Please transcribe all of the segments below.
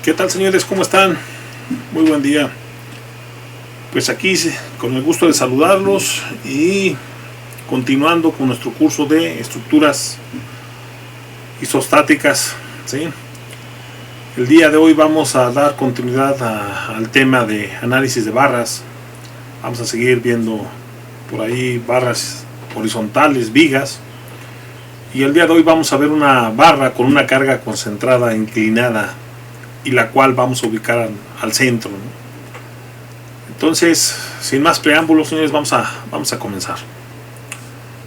¿Qué tal, señores? ¿Cómo están? Muy buen día. Pues aquí con el gusto de saludarlos y continuando con nuestro curso de estructuras isostáticas, ¿sí? El día de hoy vamos a dar continuidad al tema de análisis de barras. Vamos a seguir viendo por ahí barras horizontales, vigas. Y el día de hoy vamos a ver una barra con una carga concentrada inclinada y la cual vamos a ubicar al centro, ¿no? Entonces, sin más preámbulos, señores, vamos a comenzar.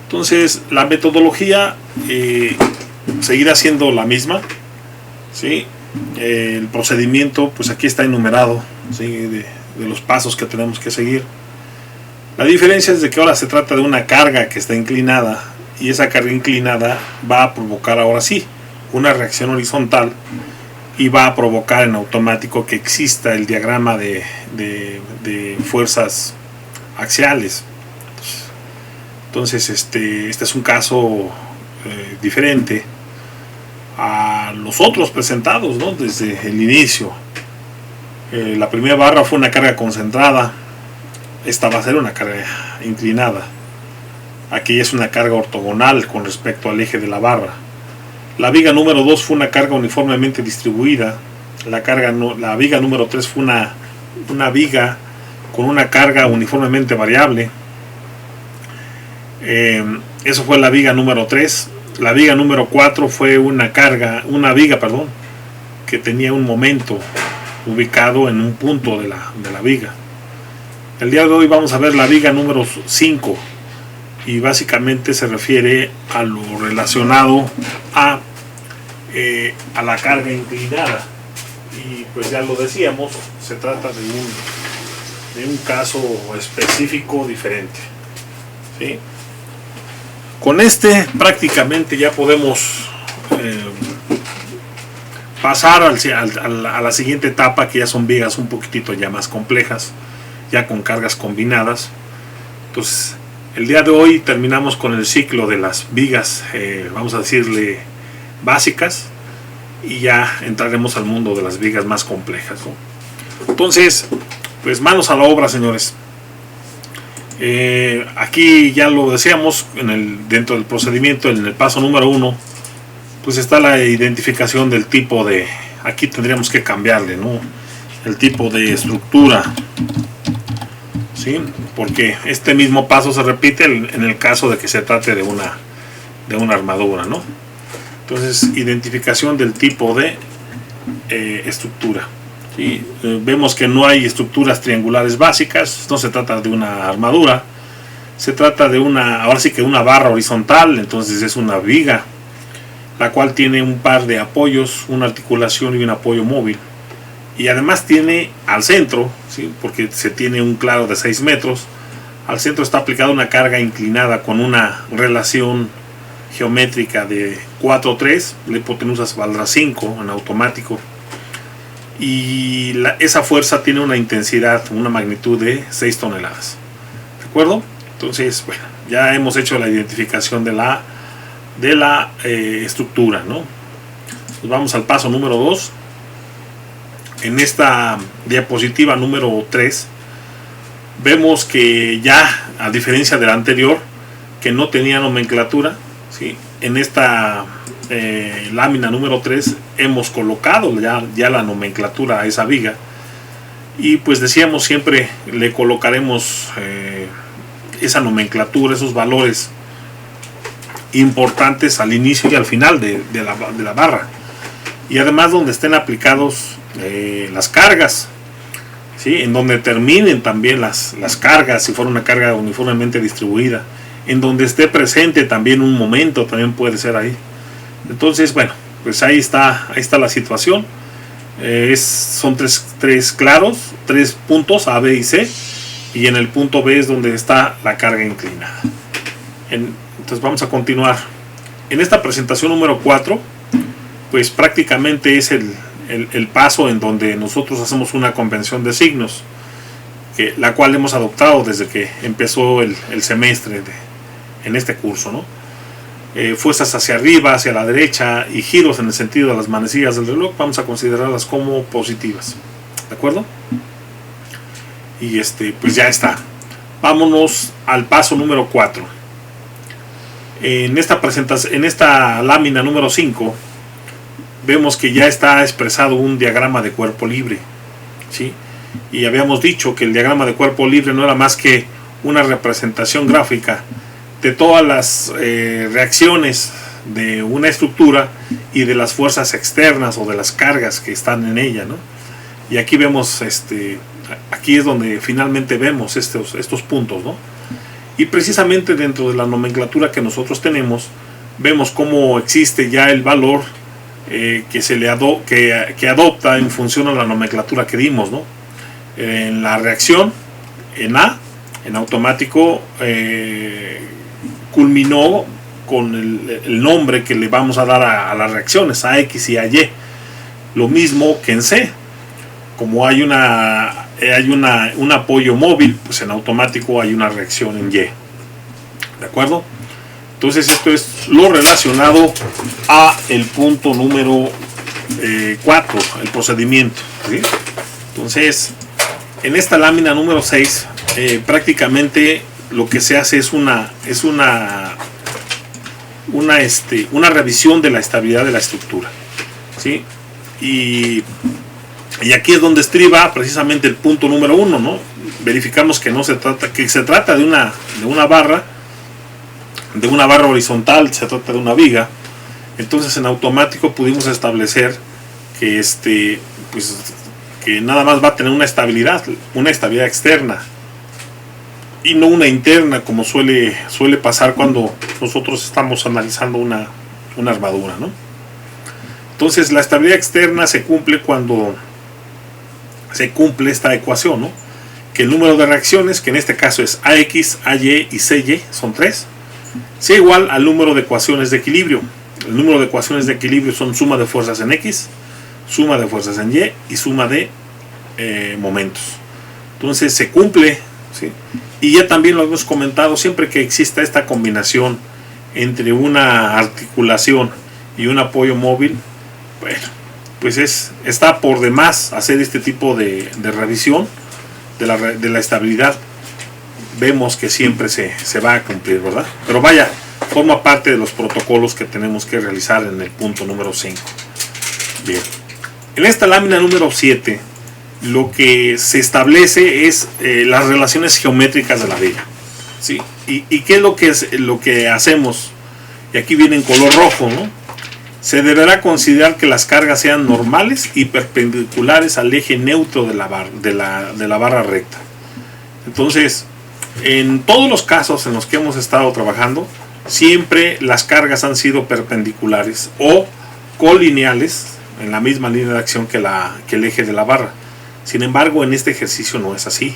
Entonces, la metodología seguirá siendo la misma, ¿sí? El procedimiento, pues aquí está enumerado, ¿sí? de los pasos que tenemos que seguir. La diferencia es de que ahora se trata de una carga que está inclinada, y esa carga inclinada va a provocar ahora sí una reacción horizontal y va a provocar en automático que exista el diagrama de fuerzas axiales. Entonces este es un caso diferente a los otros presentados, ¿no? Desde el inicio. La primera barra fue una carga concentrada, esta va a ser una carga inclinada. Aquí es una carga ortogonal con respecto al eje de la barra. La viga número 2 fue una carga uniformemente distribuida. La viga número 3 fue una viga con una carga uniformemente variable. Eso fue la viga número 3. La viga número 4 fue una viga que tenía un momento ubicado en un punto de la viga. El día de hoy vamos a ver la viga número 5. Y básicamente se refiere a lo relacionado a la carga inclinada, y pues ya lo decíamos, se trata de un caso específico diferente, ¿sí? Con prácticamente ya podemos pasar a la siguiente etapa, que ya son vigas un poquitito ya más complejas, ya con cargas combinadas. Entonces el día de hoy terminamos con el ciclo de las vigas, vamos a decirle básicas, y ya entraremos al mundo de las vigas más complejas, ¿no? Entonces, pues manos a la obra, señores. Aquí ya lo decíamos, dentro del procedimiento, en el paso número 1, pues está la identificación del tipo de, aquí tendríamos que cambiarle, ¿no? El tipo de estructura, ¿sí? Porque este mismo paso se repite en el caso de que se trate de una armadura, ¿no? Entonces, identificación del tipo de estructura, ¿sí? Vemos que no hay estructuras triangulares básicas, no se trata de una armadura, se trata de ahora sí que una barra horizontal. Entonces es una viga, la cual tiene un par de apoyos, una articulación y un apoyo móvil. Y además tiene al centro, ¿sí? Porque se tiene un claro de 6 metros, al centro está aplicada una carga inclinada con una relación geométrica de 4:3, la hipotenusa valdrá 5 en automático, y esa fuerza tiene una intensidad, una magnitud de 6 toneladas. ¿De acuerdo? Entonces, bueno, ya hemos hecho la identificación de la estructura, ¿no? Pues vamos al paso número 2. En esta diapositiva número 3 vemos que ya, a diferencia de la anterior, que no tenía nomenclatura, ¿sí? En esta lámina número 3 hemos colocado ya la nomenclatura a esa viga, y pues decíamos, siempre le colocaremos esa nomenclatura, esos valores importantes al inicio y al final de la barra, y además donde estén aplicados las cargas, ¿sí? En donde terminen también las cargas, si fuera una carga uniformemente distribuida, en donde esté presente también un momento, también puede ser ahí. Entonces, bueno, pues ahí está la situación. Son tres claros, 3 puntos A, B y C, y en el punto B es donde está la carga inclinada. Entonces vamos a continuar. En esta presentación número 4, pues prácticamente es el paso en donde nosotros hacemos una convención de signos, la cual hemos adoptado desde que empezó el semestre en este curso, ¿no? fuerzas hacia arriba, hacia la derecha y giros en el sentido de las manecillas del reloj, vamos a considerarlas como positivas, ¿de acuerdo? Y pues ya está. Vámonos al paso número 4. En esta lámina número 5 vemos que ya está expresado un diagrama de cuerpo libre, ¿sí? Y habíamos dicho que el diagrama de cuerpo libre no era más que una representación gráfica de todas las reacciones de una estructura y de las fuerzas externas o de las cargas que están en ella, ¿no? Y aquí vemos, aquí es donde finalmente vemos estos puntos, ¿no? Y precisamente dentro de la nomenclatura que nosotros tenemos, vemos cómo existe ya el valor que se le que adopta en función a la nomenclatura que dimos, ¿no? En la reacción, en A, en automático, culminó con el nombre que le vamos a dar a las reacciones, a X y a Y. Lo mismo que en C. Como hay un apoyo móvil, pues en automático hay una reacción en Y. ¿De acuerdo? Entonces esto es lo relacionado a el punto número 4, el procedimiento, ¿sí? Entonces, en esta lámina número 6, prácticamente lo que se hace es una revisión de la estabilidad de la estructura, ¿sí? Y aquí es donde estriba precisamente el punto número 1, ¿no? Verificamos que se trata de una barra horizontal, se trata de una viga. Entonces en automático pudimos establecer que que nada más va a tener una estabilidad externa y no una interna, como suele pasar cuando nosotros estamos analizando una armadura, ¿no? Entonces la estabilidad externa se cumple cuando se cumple esta ecuación, ¿no? Que el número de reacciones, que en este caso es AX, AY y CY, son 3, sea igual al número de ecuaciones de equilibrio. El número de ecuaciones de equilibrio son suma de fuerzas en X, suma de fuerzas en Y y suma de momentos. Entonces se cumple, ¿sí? Y ya también lo hemos comentado, siempre que exista esta combinación entre una articulación y un apoyo móvil, bueno, pues está por demás hacer este tipo de revisión de la estabilidad. Vemos que siempre se va a cumplir, ¿verdad? Pero vaya, forma parte de los protocolos que tenemos que realizar en el punto número 5. Bien, en esta lámina número 7 lo que se establece es las relaciones geométricas de la viga, ¿sí? ¿Y qué es lo que hacemos? Y aquí viene en color rojo, ¿no? Se deberá considerar que las cargas sean normales y perpendiculares al eje neutro de la barra recta. Entonces, en todos los casos en los que hemos estado trabajando, siempre las cargas han sido perpendiculares o colineales en la misma línea de acción que el eje de la barra. Sin embargo, en este ejercicio no es así.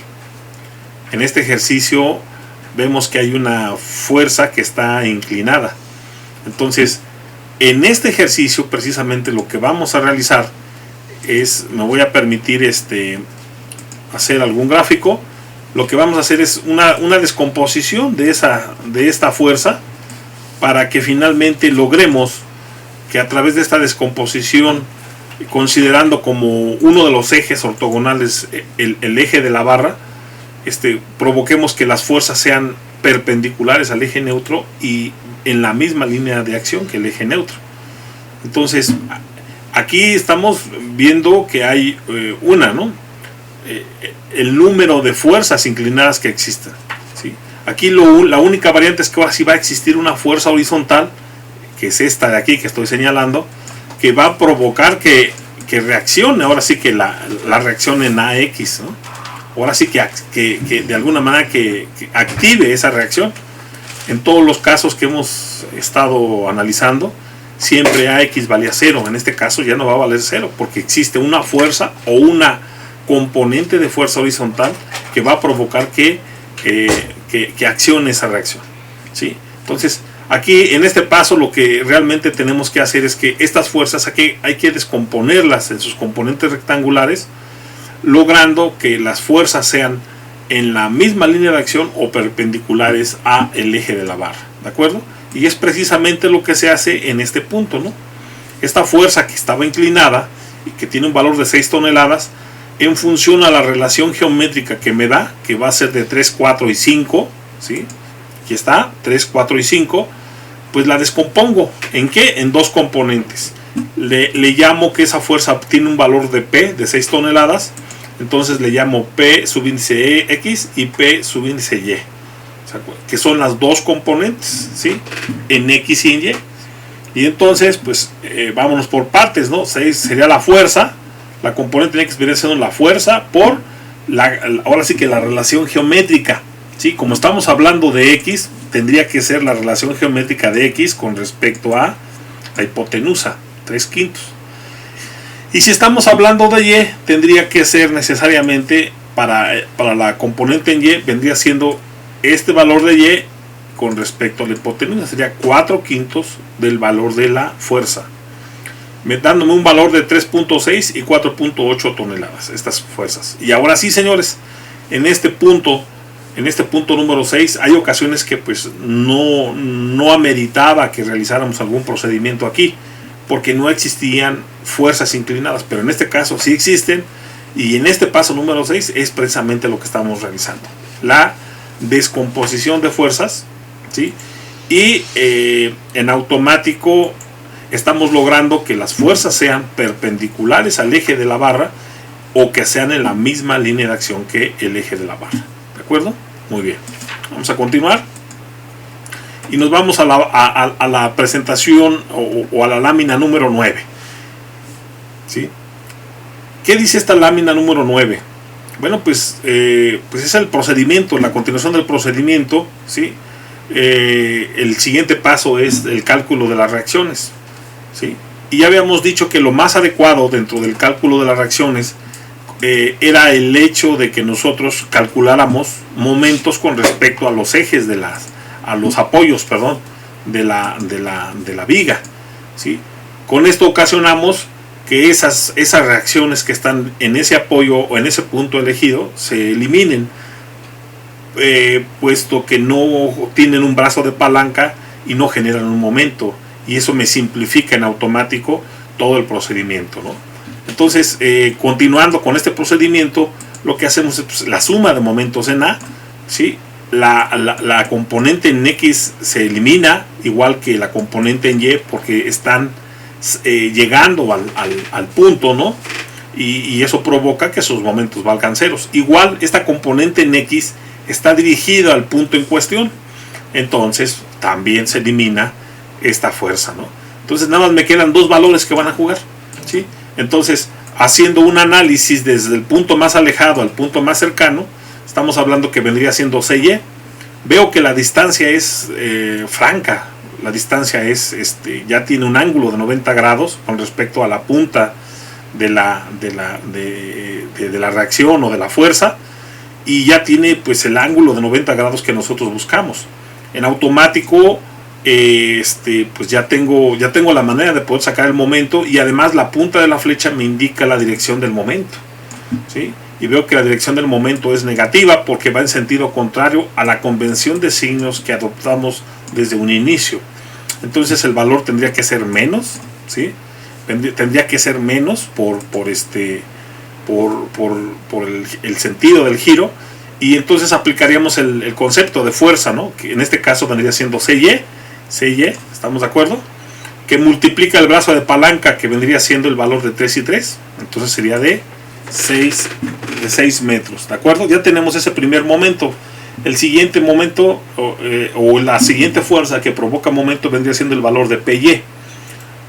En este ejercicio vemos que hay una fuerza que está inclinada. Entonces, en este ejercicio precisamente lo que vamos a realizar es, me voy a permitir hacer algún gráfico. Lo que vamos a hacer es una descomposición de esta fuerza para que finalmente logremos que a través de esta descomposición, considerando como uno de los ejes ortogonales el eje de la barra, provoquemos que las fuerzas sean perpendiculares al eje neutro y en la misma línea de acción que el eje neutro. Entonces, aquí estamos viendo que hay el número de fuerzas inclinadas que existen, ¿sí? Aquí la única variante es que ahora sí va a existir una fuerza horizontal, que es esta de aquí que estoy señalando, que va a provocar que reaccione, ahora sí que la reacción en AX, ¿no? Ahora sí que de alguna manera que active esa reacción. En todos los casos que hemos estado analizando, siempre AX valía 0. En este caso ya no va a valer 0, porque existe una fuerza o una componente de fuerza horizontal que va a provocar que accione esa reacción, ¿sí? Entonces, aquí en este paso lo que realmente tenemos que hacer es que estas fuerzas aquí hay que descomponerlas en sus componentes rectangulares, logrando que las fuerzas sean en la misma línea de acción o perpendiculares a el eje de la barra, ¿de acuerdo? Y es precisamente lo que se hace en este punto, ¿no? Esta fuerza que estaba inclinada y que tiene un valor de 6 toneladas, en función a la relación geométrica que me da, que va a ser de 3, 4 y 5, ¿sí? Aquí está, 3, 4 y 5, pues la descompongo. ¿En qué? En dos componentes. Le llamo que esa fuerza tiene un valor de P de 6 toneladas, entonces le llamo P subíndice X y P subíndice Y, que son las dos componentes, ¿sí? En X y en Y. Y entonces, pues, vámonos por partes, ¿no? 6 sería la fuerza, la componente en X vendría siendo la fuerza por, ahora sí que la relación geométrica, ¿sí? Como estamos hablando de X, tendría que ser la relación geométrica de X con respecto a la hipotenusa, 3/5. Y si estamos hablando de Y, tendría que ser necesariamente para la componente en Y, vendría siendo este valor de Y con respecto a la hipotenusa, sería 4/5 del valor de la fuerza, dándome un valor de 3.6 y 4.8 toneladas, estas fuerzas. Y ahora sí, señores, en este punto número 6, hay ocasiones que pues no ameritaba que realizáramos algún procedimiento aquí, porque no existían fuerzas inclinadas, pero en este caso sí existen, y en este paso número 6 es precisamente lo que estamos realizando, la descomposición de fuerzas, ¿sí? Y en automático estamos logrando que las fuerzas sean perpendiculares al eje de la barra o que sean en la misma línea de acción que el eje de la barra. ¿De acuerdo? Muy bien. Vamos a continuar. Y nos vamos a la presentación o a la lámina número 9. ¿Sí? ¿Qué dice esta lámina número 9? Bueno, pues es el procedimiento, la continuación del procedimiento, ¿sí? El siguiente paso es el cálculo de las reacciones, ¿sí? Y ya habíamos dicho que lo más adecuado dentro del cálculo de las reacciones era el hecho de que nosotros calculáramos momentos con respecto a los ejes a los apoyos, perdón, de la viga, ¿sí? Con esto ocasionamos que esas reacciones que están en ese apoyo o en ese punto elegido se eliminen, puesto que no tienen un brazo de palanca y no generan un momento, y eso me simplifica en automático todo el procedimiento, ¿no? Entonces, continuando con este procedimiento, lo que hacemos es pues, la suma de momentos en A, ¿sí? La componente en X se elimina, igual que la componente en Y, porque están llegando al punto, ¿no? Y eso provoca que sus momentos valgan ceros. Igual, esta componente en X está dirigida al punto en cuestión, entonces también se elimina esta fuerza, ¿no? Entonces nada más me quedan dos valores que van a jugar, ¿sí? Entonces, haciendo un análisis desde el punto más alejado al punto más cercano, estamos hablando que vendría siendo CY. Veo que la distancia es franca, la distancia es ya tiene un ángulo de 90 grados con respecto a la punta de la reacción o de la fuerza, y ya tiene pues el ángulo de 90 grados que nosotros buscamos. En automático pues ya tengo la manera de poder sacar el momento, y además la punta de la flecha me indica la dirección del momento, ¿sí? Y veo que la dirección del momento es negativa porque va en sentido contrario a la convención de signos que adoptamos desde un inicio. Entonces el valor tendría que ser menos, ¿sí? Tendría que ser menos por el sentido del giro, y entonces aplicaríamos el concepto de fuerza, ¿no? Que en este caso vendría siendo CY, ¿estamos de acuerdo? Que multiplica el brazo de palanca, que vendría siendo el valor de 3 y 3, entonces sería de 6 metros, ¿de acuerdo? Ya tenemos ese primer momento. El siguiente momento o la siguiente fuerza que provoca momento vendría siendo el valor de PY.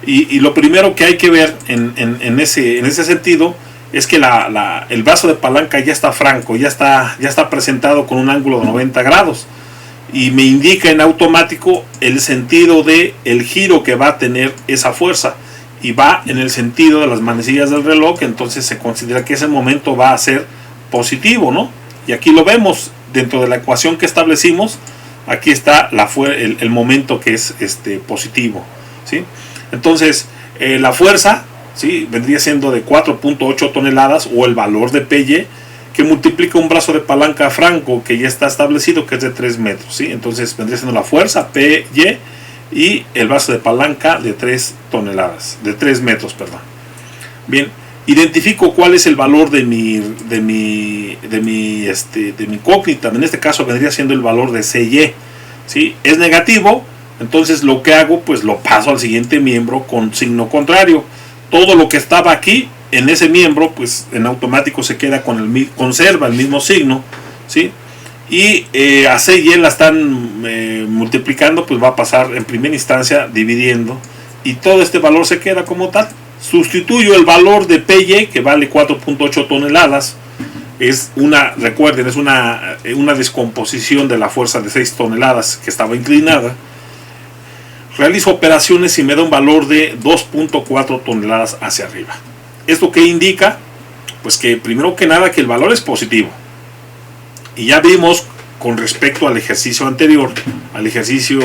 Y lo primero que hay que ver en ese sentido es que el brazo de palanca ya está franco, ya está presentado con un ángulo de 90 grados, y me indica en automático el sentido de el giro que va a tener esa fuerza, y va en el sentido de las manecillas del reloj. Entonces se considera que ese momento va a ser positivo, ¿no? Y aquí lo vemos dentro de la ecuación que establecimos. Aquí está el momento que es positivo, ¿sí? Entonces la fuerza, ¿sí? Vendría siendo de 4.8 toneladas, o el valor de PY, que multiplica un brazo de palanca franco que ya está establecido, que es de 3 metros, ¿sí? Entonces vendría siendo la fuerza PY y el brazo de palanca de 3 toneladas, de 3 metros, perdón. Bien, identifico cuál es el valor de mi incógnita. En este caso vendría siendo el valor de CY, ¿sí? Es negativo, entonces lo que hago, pues lo paso al siguiente miembro con signo contrario. Todo lo que estaba aquí en ese miembro, pues en automático se queda conserva el mismo signo, ¿sí? Y a CY la están multiplicando, pues va a pasar en primera instancia dividiendo, y todo este valor se queda como tal. Sustituyo el valor de PY, que vale 4.8 toneladas. Recuerden, es una descomposición de la fuerza de 6 toneladas que estaba inclinada. Realizo operaciones y me da un valor de 2.4 toneladas hacia arriba. ¿Esto qué indica? Pues que primero que nada que el valor es positivo. Y ya vimos con respecto al ejercicio anterior, al ejercicio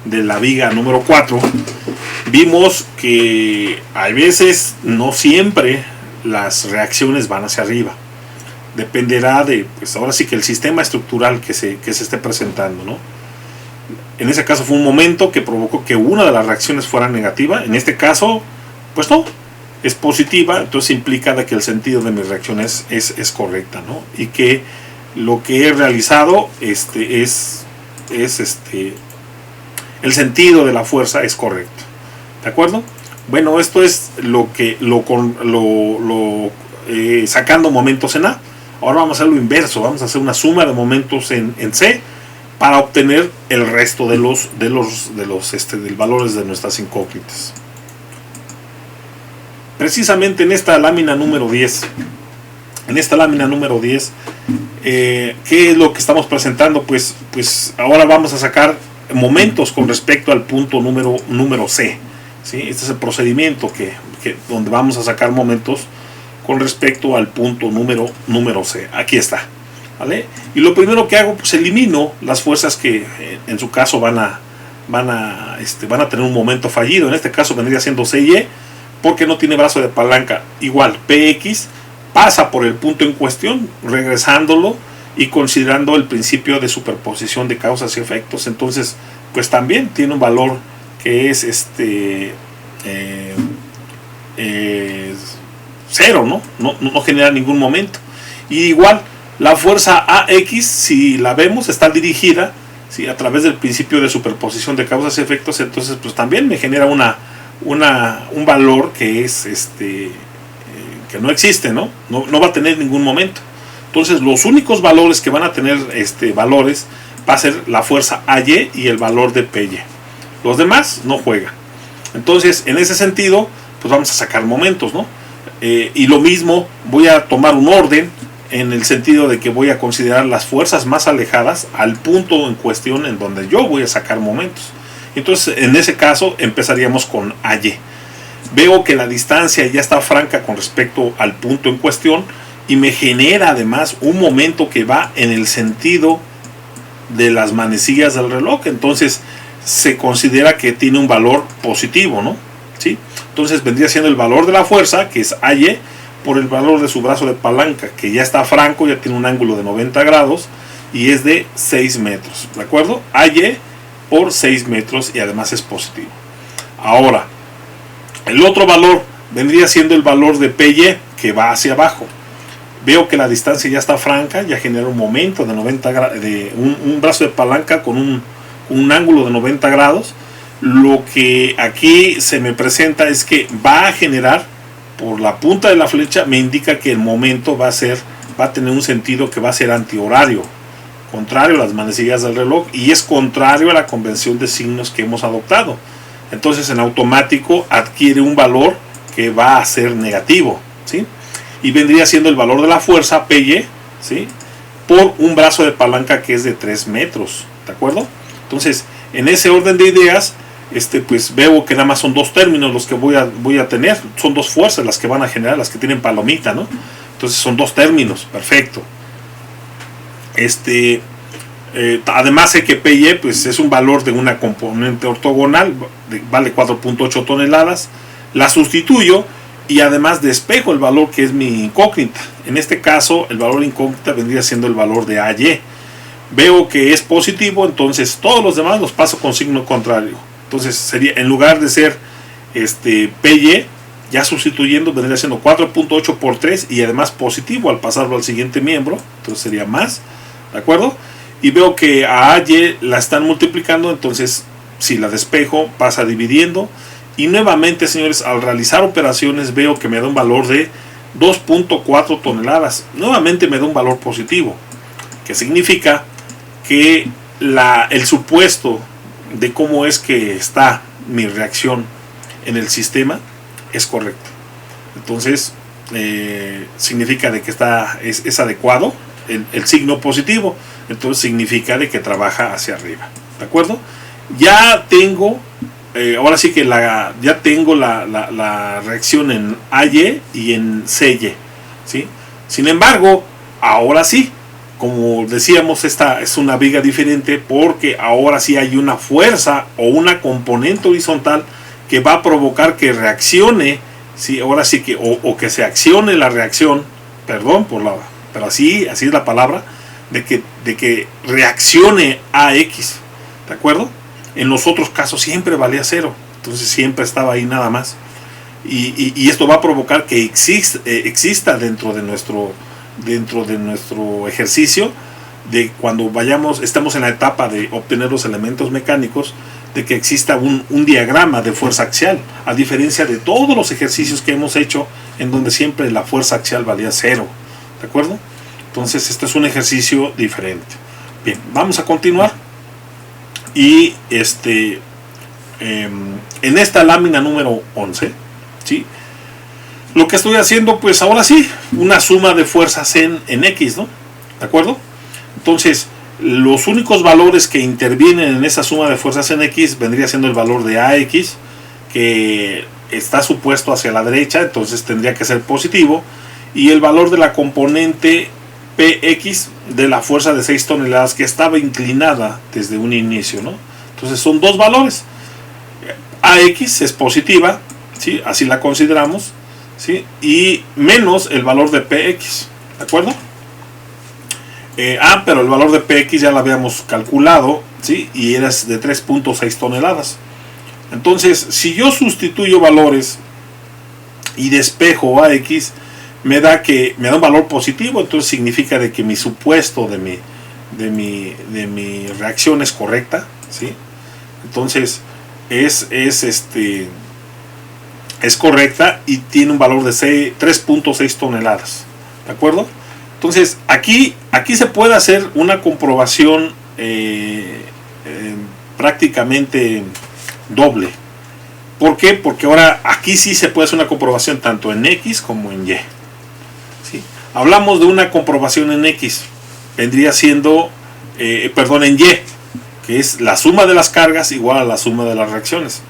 de la viga número 4, vimos que a veces, no siempre, las reacciones van hacia arriba. Dependerá de, pues ahora sí que el sistema estructural que se esté presentando, ¿no? En ese caso fue un momento que provocó que una de las reacciones fuera negativa. En este caso, pues no, es positiva. Entonces implica de que el sentido de mi reacción es correcta, ¿no? Y que lo que he realizado el sentido de la fuerza es correcto. ¿De acuerdo? Bueno, esto es sacando momentos en A. Ahora vamos a hacer lo inverso. Vamos a hacer una suma de momentos en C para obtener el resto de los valores de nuestras incógnitas. Precisamente en esta lámina número 10. ¿Qué es lo que estamos presentando? Pues ahora vamos a sacar momentos con respecto al punto número C, ¿sí? Este es el procedimiento donde vamos a sacar momentos con respecto al punto número C. Aquí está, ¿vale? Y lo primero que hago, pues elimino las fuerzas que en su caso van a tener un momento fallido. En este caso vendría siendo CY, porque no tiene brazo de palanca. Igual PX pasa por el punto en cuestión, regresándolo y considerando el principio de superposición de causas y efectos. Entonces, pues también tiene un valor que es 0, ¿no? No genera ningún momento. Y igual, la fuerza AX, si la vemos, está dirigida, ¿sí?, a través del principio de superposición de causas y efectos. Entonces, pues también me genera un valor que es que no existe, ¿no? No va a tener ningún momento. Entonces los únicos valores que van a tener valores va a ser la fuerza AY y el valor de PY. Los demás no juegan. Entonces en ese sentido, pues vamos a sacar momentos, ¿no? Y lo mismo, voy a tomar un orden en el sentido de que voy a considerar las fuerzas más alejadas al punto en cuestión en donde yo voy a sacar momentos. Entonces en ese caso empezaríamos con AY. Veo que la distancia ya está franca con respecto al punto en cuestión y me genera además un momento que va en el sentido de las manecillas del reloj. Entonces se considera que tiene un valor positivo, ¿no? ¿Sí? Entonces vendría siendo el valor de la fuerza, que es AY, por el valor de su brazo de palanca, que ya está franco, ya tiene un ángulo de 90 grados y es de 6 metros. ¿De acuerdo? AY por 6 metros y además es positivo. Ahora, el otro valor vendría siendo el valor de PY, que va hacia abajo. Veo que la distancia ya está franca, ya genera un momento de 90 grados, un brazo de palanca con un ángulo de 90 grados. Lo que aquí se me presenta es que va a generar, por la punta de la flecha, me indica que el momento va a tener un sentido que va a ser antihorario, contrario a las manecillas del reloj, y es contrario a la convención de signos que hemos adoptado. Entonces en automático adquiere un valor que va a ser negativo, ¿sí? Y vendría siendo el valor de la fuerza PY, ¿sí?, por un brazo de palanca que es de 3 metros, ¿de acuerdo? Entonces en ese orden de ideas, pues veo que nada más son dos términos los que voy a tener, son dos fuerzas las que van a generar, las que tienen palomita, ¿no? Entonces son dos términos, perfecto. Además sé que PY, pues, es un valor de una componente ortogonal, vale 4.8 toneladas, la sustituyo y además despejo el valor que es mi incógnita. En este caso el valor incógnita vendría siendo el valor de AY. Veo que es positivo, entonces todos los demás los paso con signo contrario. Entonces sería, en lugar de ser PY, ya sustituyendo, vendría siendo 4.8 por 3 y además positivo al pasarlo al siguiente miembro, entonces sería más, ¿de acuerdo? Y veo que a AY la están multiplicando, entonces si la despejo pasa dividiendo, y nuevamente, señores, al realizar operaciones veo que me da un valor de 2.4 toneladas, nuevamente me da un valor positivo, que significa que el supuesto de cómo es que está mi reacción en el sistema es correcto. Entonces significa de que es adecuado el signo positivo, entonces significa de que trabaja hacia arriba, ¿de acuerdo? Ya tengo ahora sí que ya tengo la reacción en AY y en CY, ¿sí? Sin embargo, ahora sí, como decíamos, esta es una viga diferente porque ahora sí hay una fuerza o una componente horizontal que va a provocar que reaccione, ¿sí? Ahora sí que, o que se accione la reacción, perdón pero así es la palabra, de que reaccione AX, ¿de acuerdo? En los otros casos siempre valía 0, entonces siempre estaba ahí nada más, y esto va a provocar que exista dentro de nuestro ejercicio, de cuando estamos en la etapa de obtener los elementos mecánicos, de que exista un diagrama de fuerza axial, a diferencia de todos los ejercicios que hemos hecho en donde siempre la fuerza axial valía 0, ¿de acuerdo? Entonces este es un ejercicio diferente. Bien, vamos a continuar. Y en esta lámina número 11, ¿sí? Lo que estoy haciendo, pues ahora sí, una suma de fuerzas en X, ¿no? ¿De acuerdo? Entonces, los únicos valores que intervienen en esa suma de fuerzas en X vendría siendo el valor de AX, que está supuesto hacia la derecha, entonces tendría que ser positivo, y el valor de la componente PX de la fuerza de 6 toneladas que estaba inclinada desde un inicio, ¿no? Entonces son dos valores. AX es positiva, ¿sí? Así la consideramos, ¿sí? Y menos el valor de PX, ¿de acuerdo? Pero el valor de PX ya lo habíamos calculado, ¿sí? Y era de 3.6 toneladas. Entonces, si yo sustituyo valores y despejo AX, me da un valor positivo, entonces significa de que mi supuesto de mi reacción es correcta, ¿sí? Entonces es correcta y tiene un valor de 3.6 toneladas, ¿de acuerdo? Entonces aquí se puede hacer una comprobación prácticamente doble. ¿Por qué? Porque ahora aquí sí se puede hacer una comprobación tanto en X como en Y. ¿Sí? Hablamos de una comprobación en X, vendría siendo, en Y, que es la suma de las cargas igual a la suma de las reacciones.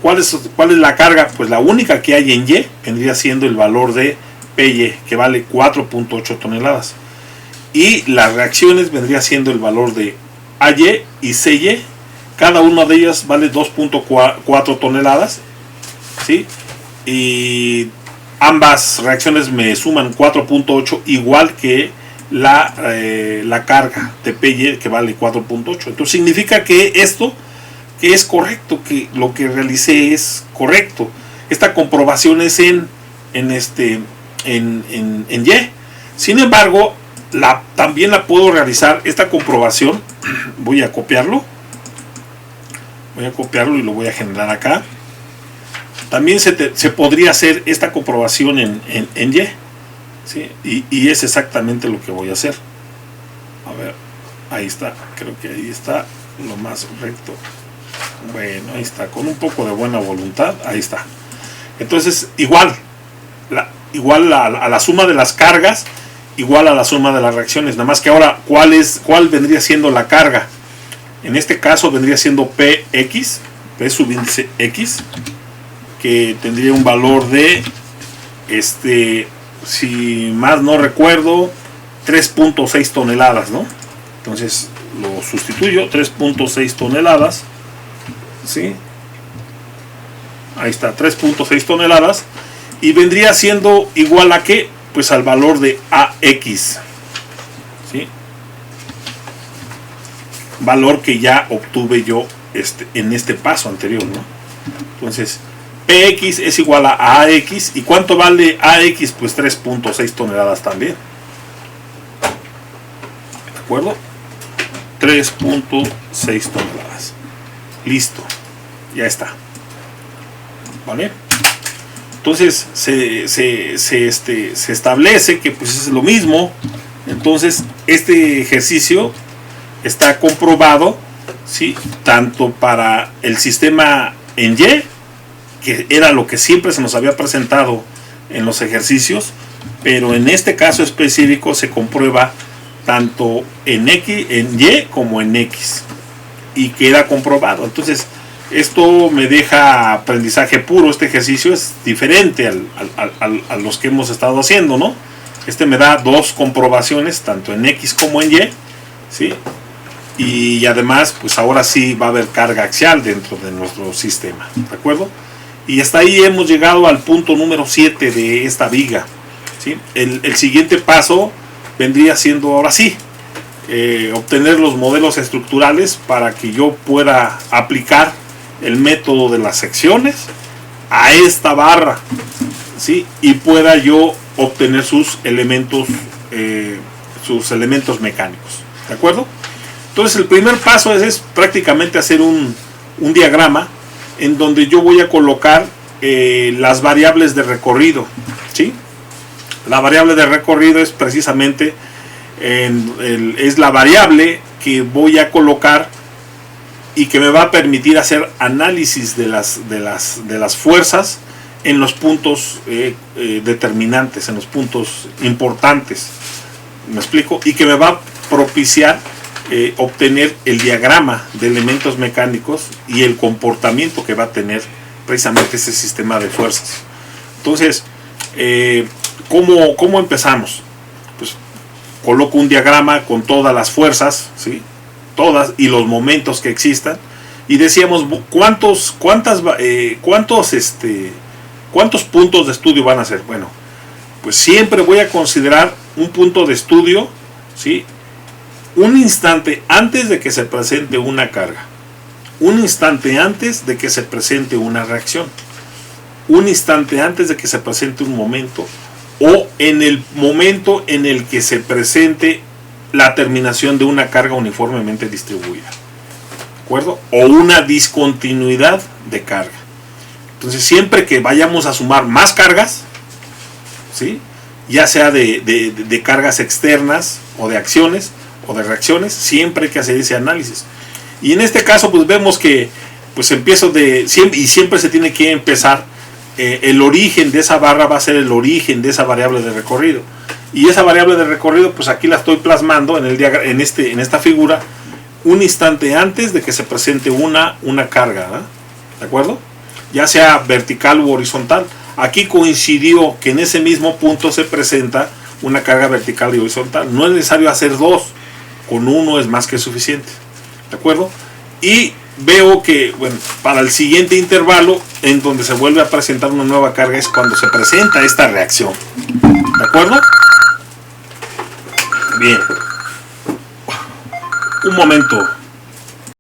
¿Cuál es la carga? Pues la única que hay en Y vendría siendo el valor de PY, que vale 4.8 toneladas. Y las reacciones vendría siendo el valor de AY y CY. Cada una de ellas vale 2.4 toneladas, ¿sí? Y ambas reacciones me suman 4.8, igual que la carga de PY, que vale 4.8. Entonces significa que esto que es correcto, que lo que realicé es correcto. Esta comprobación es en Y. Sin embargo, también la puedo realizar esta comprobación. Voy a copiarlo y lo voy a generar acá. También se podría hacer esta comprobación en Y, ¿sí? Y es exactamente lo que voy a hacer. A ver, ahí está, creo que ahí está lo más recto. Bueno, ahí está, con un poco de buena voluntad, ahí está. Entonces, igual a la suma de las cargas, igual a la suma de las reacciones. Nada más que ahora, ¿cuál vendría siendo la carga? En este caso vendría siendo PX, P subíndice X, que tendría un valor de, si más no recuerdo, 3.6 toneladas, ¿no? Entonces lo sustituyo, 3.6 toneladas, ¿sí? Ahí está, 3.6 toneladas, y vendría siendo igual a ¿qué? Pues al valor de AX, ¿sí? Valor que ya obtuve yo en este paso anterior, ¿no? Entonces, PX es igual a AX. ¿Y cuánto vale AX? Pues 3.6 toneladas también. ¿De acuerdo? 3.6 toneladas. Listo. Ya está. ¿Vale? Entonces se establece que pues es lo mismo. Entonces este ejercicio está comprobado, ¿sí? Tanto para el sistema en Y, que era lo que siempre se nos había presentado en los ejercicios, pero en este caso específico se comprueba tanto en Y como en X, y queda comprobado. Entonces esto me deja aprendizaje puro. Este ejercicio es diferente a los que hemos estado haciendo, ¿no? Este me da dos comprobaciones, tanto en X como en Y, ¿sí? Y además, pues ahora sí va a haber carga axial dentro de nuestro sistema, ¿de acuerdo? Y hasta ahí hemos llegado al punto número 7 de esta viga, ¿sí? El siguiente paso vendría siendo ahora sí obtener los modelos estructurales para que yo pueda aplicar el método de las secciones a esta barra, ¿sí? Y pueda yo obtener sus elementos mecánicos, ¿de acuerdo? Entonces el primer paso es prácticamente hacer un diagrama en donde yo voy a colocar las variables de recorrido, ¿sí? La variable de recorrido es precisamente es la variable que voy a colocar y que me va a permitir hacer análisis de las fuerzas en los puntos determinantes, en los puntos importantes. ¿Me explico? Y que me va a propiciar obtener el diagrama de elementos mecánicos y el comportamiento que va a tener precisamente ese sistema de fuerzas. Entonces, ¿cómo empezamos? Pues coloco un diagrama con todas las fuerzas, ¿sí? Todas, y los momentos que existan, y decíamos cuántos puntos de estudio van a ser. Bueno, pues siempre voy a considerar un punto de estudio, ¿sí? Un instante antes de que se presente una carga, un instante antes de que se presente una reacción, un instante antes de que se presente un momento, o en el momento en el que se presente la terminación de una carga uniformemente distribuida, ¿de acuerdo? O una discontinuidad de carga. Entonces siempre que vayamos a sumar más cargas, ¿sí? Ya sea de cargas externas o de acciones o de reacciones, siempre hay que hacer ese análisis. Y en este caso pues vemos que pues empiezo siempre se tiene que empezar, el origen de esa barra va a ser el origen de esa variable de recorrido. Y esa variable de recorrido, pues aquí la estoy plasmando en esta figura, un instante antes de que se presente una carga, ¿verdad? ¿De acuerdo? Ya sea vertical u horizontal. Aquí coincidió que en ese mismo punto se presenta una carga vertical y horizontal. No es necesario hacer dos, con uno es más que suficiente, ¿de acuerdo? Y veo que, bueno, para el siguiente intervalo, en donde se vuelve a presentar una nueva carga, es cuando se presenta esta reacción, ¿de acuerdo? Bien, un momento.